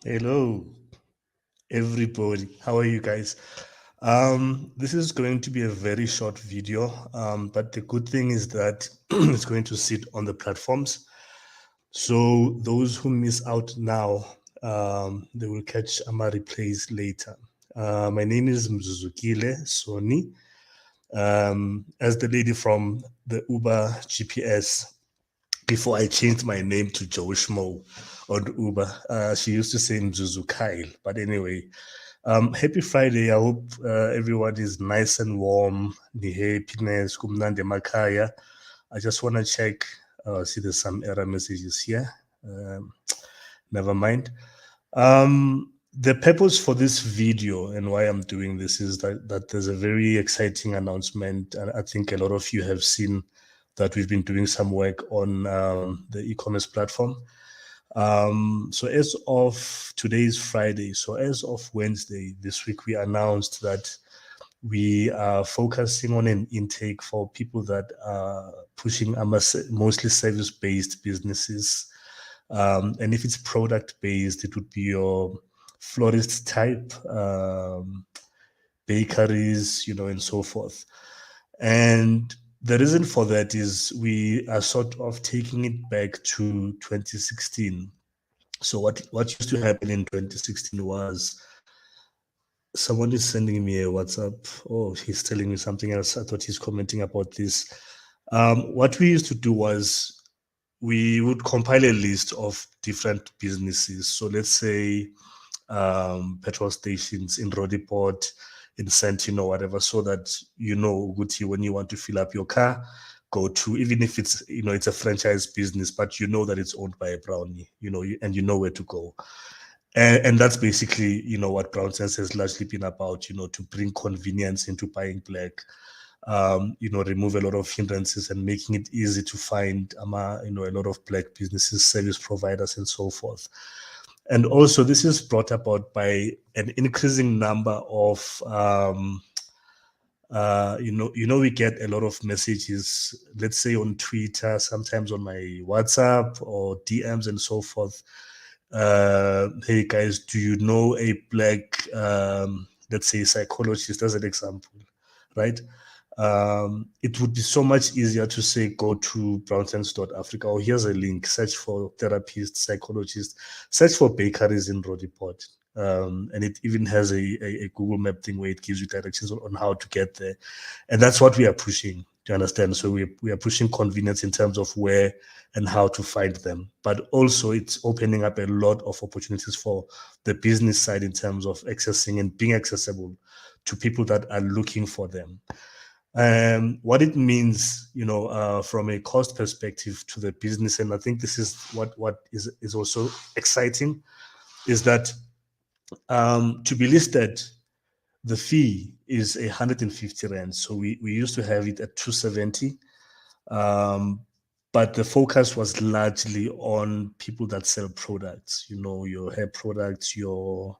Hello, everybody. How are you guys? This is going to be a very short video, but the good thing is that it's going to sit on the platforms. So those who miss out now, they will catch my replays later. My name is Mzuzukile Soni. As the lady from the Uber GPS, before I changed my name to Joe Schmo on Uber, she used to say Mzuzu Kyle. But anyway, happy Friday. I hope everyone is nice and warm. The happiness, kumnandi makaya. I just want to check. See, there's some error messages here. Never mind. The purpose for this video and why I'm doing this is that there's a very exciting announcement, and I think a lot of you have seen that we've been doing some work on the e-commerce platform. So as of today's Friday, so as of Wednesday this week, we announced that we are focusing on an intake for people that are pushing mostly service-based businesses. And if it's product-based, it would be your florist type, bakeries, and so forth. And the reason for that is we are sort of taking it back to 2016. So what used to happen in 2016 was someone is sending me a WhatsApp. Oh, he's telling me something else. I thought he's commenting about this. What we used to do was we would compile a list of different businesses. So let's say petrol stations in Rodiport, in Sentinel, whatever, so that Guti, when you want to fill up your car, go to, even if it's it's a franchise business, but that it's owned by a brownie, and you know where to go. And that's basically what BrownSense has largely been about, to bring convenience into buying black, remove a lot of hindrances and making it easy to find a lot of black businesses, service providers, and so forth. And also, this is brought about by an increasing number of, we get a lot of messages, let's say on Twitter, sometimes on my WhatsApp or DMs and so forth. Hey guys, do you know a black, let's say, psychologist as an example, right? It would be so much easier to say go to BrownSense.Africa, or here's a link, search for therapists, psychologists, search for bakeries in Rodiport. And it even has a Google Map thing where it gives you directions on how to get there. And that's what we are pushing, do you understand? So we are pushing convenience in terms of where and how to find them. But also it's opening up a lot of opportunities for the business side in terms of accessing and being accessible to people that are looking for them. What it means, from a cost perspective to the business, and I think this is what is also exciting, is that to be listed, the fee is 150 rand. So we used to have it at 270, but the focus was largely on people that sell products, your hair products, your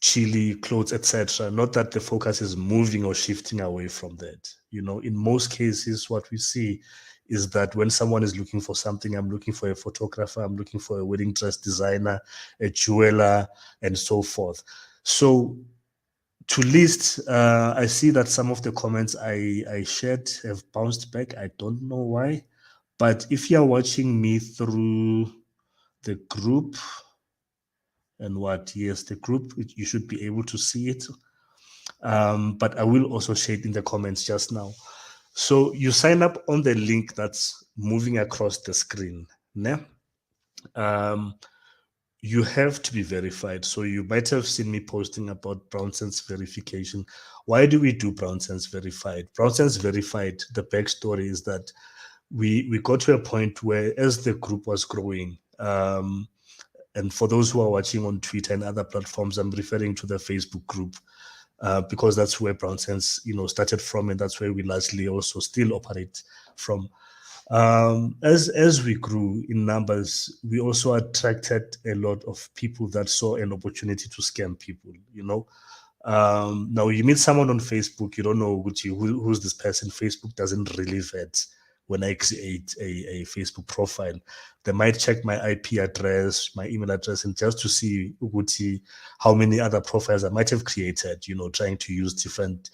chili, clothes, etc. Not that the focus is moving or shifting away from that. In most cases, what we see is that when someone is looking for something, I'm looking for a photographer, I'm looking for a wedding dress designer, a jeweler, and so forth. So to list, I see that some of the comments I shared have bounced back. I don't know why, but if you're watching me through the group and yes, the group, you should be able to see it. But I will also share it in the comments just now. So you sign up on the link that's moving across the screen. Ne? You have to be verified. So you might have seen me posting about BrownSense verification. Why do we do BrownSense verified? BrownSense verified, the backstory is that we got to a point where as the group was growing, and for those who are watching on Twitter and other platforms, I'm referring to the Facebook group, because that's where BrownSense, started from, and that's where we largely also still operate from. As we grew in numbers, we also attracted a lot of people that saw an opportunity to scam people. Now you meet someone on Facebook, you don't know who's this person. Facebook doesn't really vet. When I create a Facebook profile, they might check my IP address, my email address, and just to see how many other profiles I might have created, trying to use different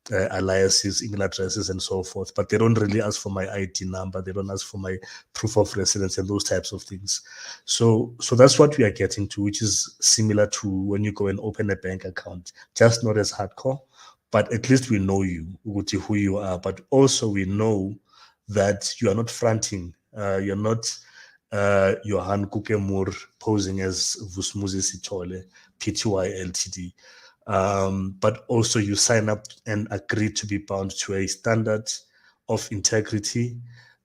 aliases, email addresses, and so forth. But they don't really ask for my ID number. They don't ask for my proof of residence and those types of things. So that's what we are getting to, which is similar to when you go and open a bank account, just not as hardcore, but at least we know you, who you are. But also we know that you are not fronting. You're not Johan Kukemur posing as Vusmuzi Sitole, Pty Ltd. But also you sign up and agree to be bound to a standard of integrity,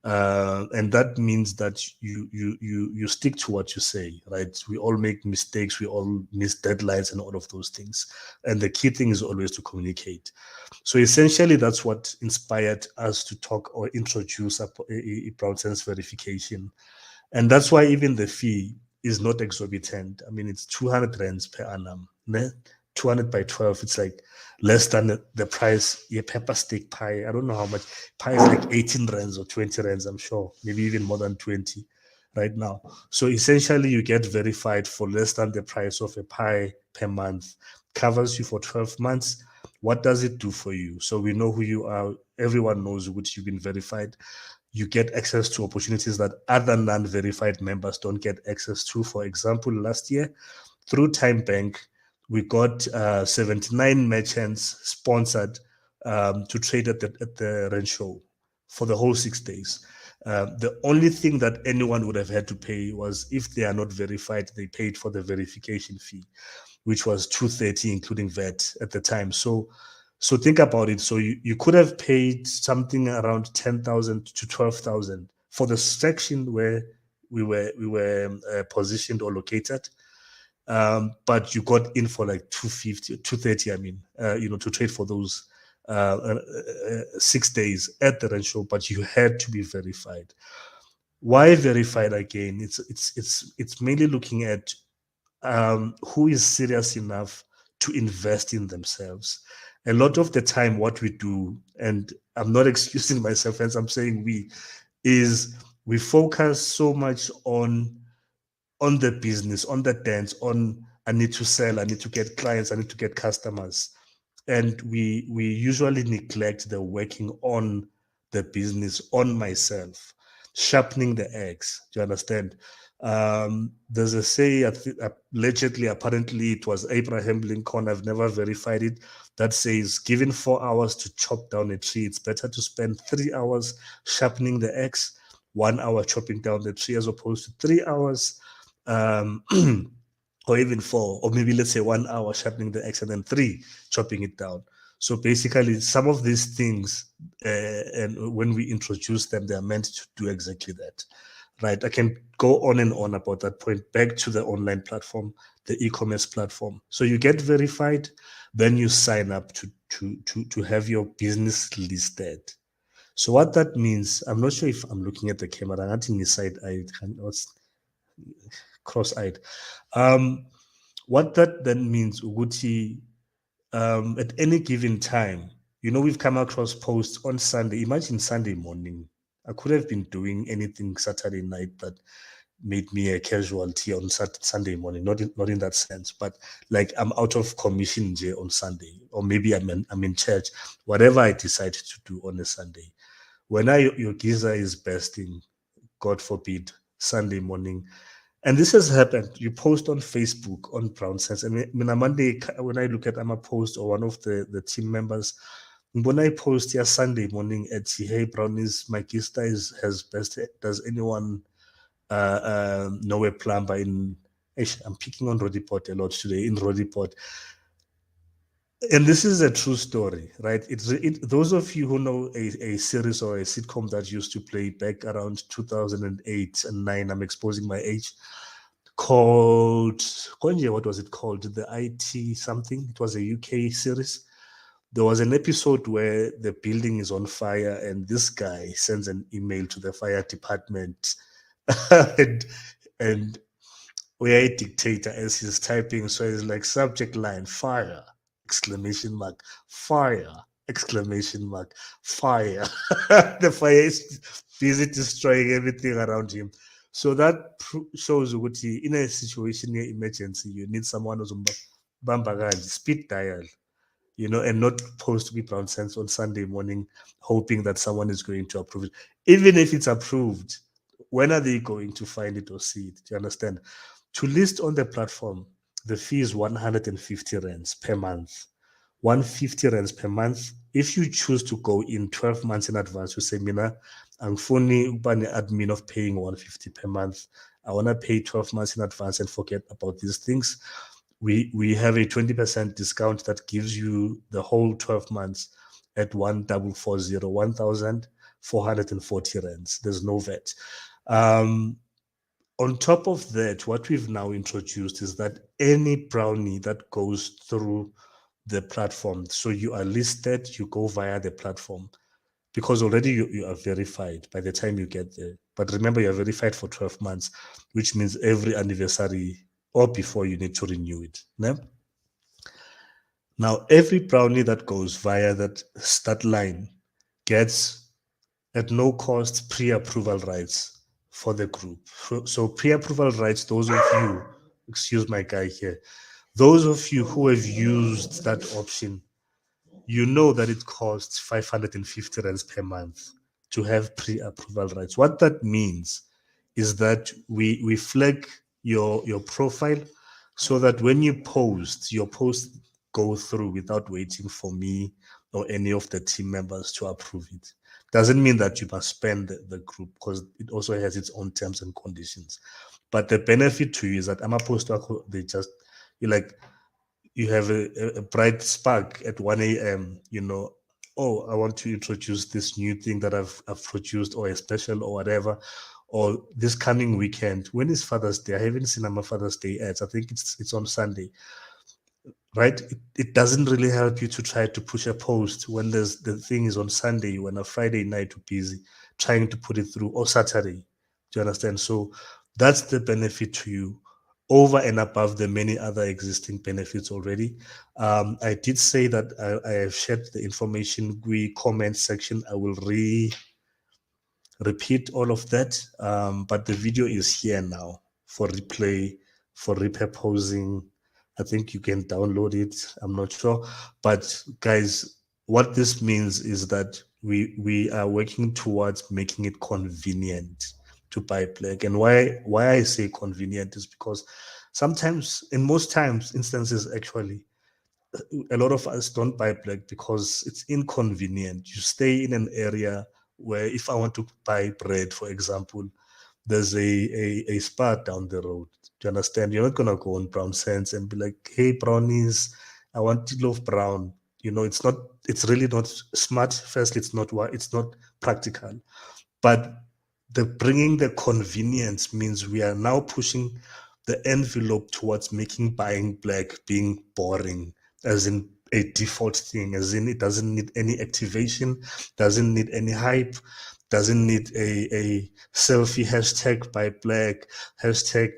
and that means that you stick to what you say, right? We all make mistakes, we all miss deadlines and all of those things, and the key thing is always to communicate. So essentially, that's what inspired us to talk or introduce a BrownSense verification, and that's why even the fee is not exorbitant. I mean, it's 200 rands per annum. Ne? 200 by 12, it's like less than the price a pepper steak pie. I don't know how much. Pie is like 18 rands or 20 rands, I'm sure, maybe even more than 20 right now. So essentially, you get verified for less than the price of a pie per month. Covers you for 12 months. What does it do for you? So we know who you are. Everyone knows which you've been verified. You get access to opportunities that other non-verified members don't get access to. For example, last year, through Time Bank, we got 79 merchants sponsored to trade at the rent show for the whole 6 days. The only thing that anyone would have had to pay was if they are not verified, they paid for the verification fee, which was 230, including VAT at the time. So think about it. So you could have paid something around 10,000 to 12,000 for the section where we were positioned or located. But you got in for like 250, 230, I mean, to trade for those 6 days at the rent show, but you had to be verified. Why verified again? It's mainly looking at who is serious enough to invest in themselves. A lot of the time, what we do, and I'm not excusing myself as I'm saying we, is we focus so much on the business, on the dance, on I need to sell, I need to get clients, I need to get customers, and we usually neglect the working on the business, on myself, sharpening the eggs. Do you understand? There's a say, allegedly, apparently, it was Abraham Lincoln. I've never verified it. That says, given 4 hours to chop down a tree, it's better to spend 3 hours sharpening the eggs, 1 hour chopping down the tree, as opposed to 3 hours um, or even four, or maybe let's say 1 hour sharpening the X and then three chopping it down. So basically, some of these things, and when we introduce them, they are meant to do exactly that, right? I can go on and on about that point. Back to the online platform, the e-commerce platform. So you get verified, then you sign up to have your business listed. So what that means, I'm not sure if I'm looking at the camera. I think side I cross-eyed. What that then means, Uguti, at any given time, we've come across posts on Sunday. Imagine Sunday morning. I could have been doing anything Saturday night that made me a casualty on Sunday morning. Not in that sense, but like I'm out of commission on Sunday, or maybe I'm in church. Whatever I decide to do on a Sunday, when your geezer is bursting, God forbid, Sunday morning. And this has happened. You post on Facebook on BrownSense. And when on Monday, when I look at I'm a post or one of the team members, when I post here Sunday morning at hey Brownies, my geezer has bursted. Does anyone know a plumber in? I'm picking on Rodiport a lot today in Rodiport. And this is a true story, right? Those of you who know a series or a sitcom that used to play back around 2008 and 9, I'm exposing my age, called, Konje, what was it called? The IT something. It was a UK series. There was an episode where the building is on fire and this guy sends an email to the fire department and, and we're a dictator as he's typing. So it's like subject line, fire, exclamation mark, fire, exclamation mark, fire. The fire is busy destroying everything around him. So that shows what in a situation near emergency, you need someone who's bamba speed dial, and not post to be BrownSense on Sunday morning, hoping that someone is going to approve it. Even if it's approved, when are they going to find it or see it? Do you understand? To list on the platform, the fee is 150 rands per month. 150 rands per month. If you choose to go in 12 months in advance, you say, Mina, I'm funny admin of paying 150 per month. I want to pay 12 months in advance and forget about these things. We have a 20% discount that gives you the whole 12 months at 1,440 rands. There's no VAT. On top of that, what we've now introduced is that any brownie that goes through the platform, so you are listed, you go via the platform, because already you are verified by the time you get there. But remember, you're verified for 12 months, which means every anniversary or before you need to renew it. No? Now, every brownie that goes via that line gets at no cost pre-approval rights for the group. So pre-approval rights, those of you, excuse my guy here, those of you who have used that option, you know that it costs 550 rands per month to have pre-approval rights. What that means is that we flag your profile so that when you post, your posts go through without waiting for me or any of the team members to approve it. Doesn't mean that you must spend the group, because it also has its own terms and conditions. But the benefit to you is that I'm a poster, you have a bright spark at 1 a.m., oh, I want to introduce this new thing that I've produced, or a special or whatever, or this coming weekend. When is Father's Day? I haven't seen my Father's Day ads. I think it's on Sunday, right? It doesn't really help you to try to push a post when the thing is on Sunday, when a Friday night you're busy trying to put it through, or Saturday. Do you understand? So that's the benefit to you, over and above the many other existing benefits already. I did say that I have shared the information comment section. I will repeat all of that, but the video is here now for replay, for repurposing. I think you can download it. I'm not sure, but guys, what this means is that we are working towards making it convenient to buy black. And why I say convenient is because sometimes, in most times, instances actually, a lot of us don't buy black because it's inconvenient. You stay in an area where, if I want to buy bread, for example, there's a Spar down the road. Do you understand? You're not gonna go on BrownSense and be like, "Hey, brownies, I want to love brown." It's really not smart. First, it's not practical. But the bringing the convenience means we are now pushing the envelope towards making buying black being boring, as in a default thing, as in it doesn't need any activation, doesn't need any hype, doesn't need a selfie hashtag by black, hashtag,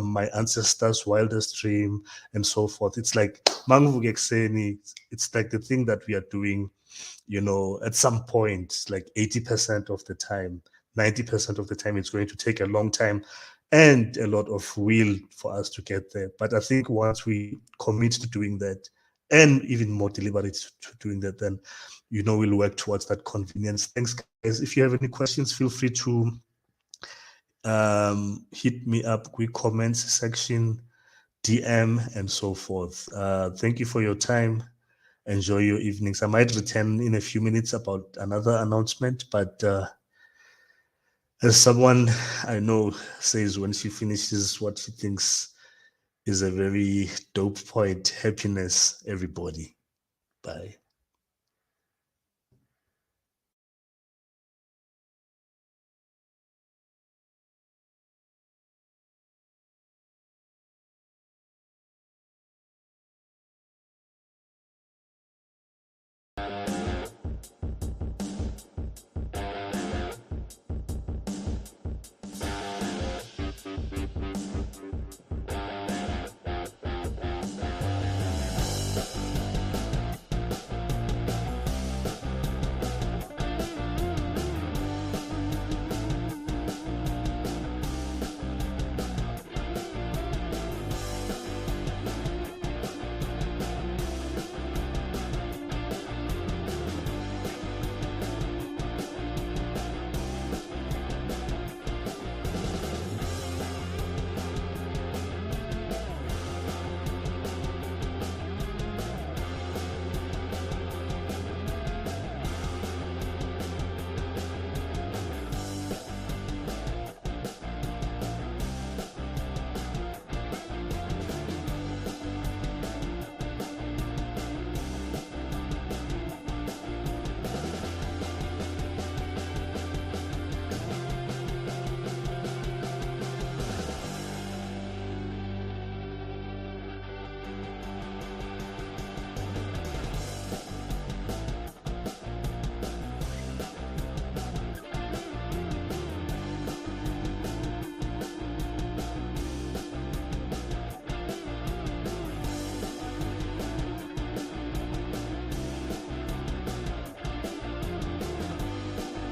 my ancestors' wildest dream, and so forth. It's like Manguvuke Ekseni, it's like the thing that we are doing, at some point, like 80% of the time, 90% of the time, it's going to take a long time and a lot of will for us to get there. But I think once we commit to doing that, and even more deliberate to doing that, then we'll work towards that convenience. Thanks, guys. If you have any questions, feel free to hit me up, quick comments section, DM, and so forth. Thank you for your time. Enjoy your evenings. I might return in a few minutes about another announcement, but as someone I know says when she finishes what she thinks is a very dope point, happiness, everybody. Bye.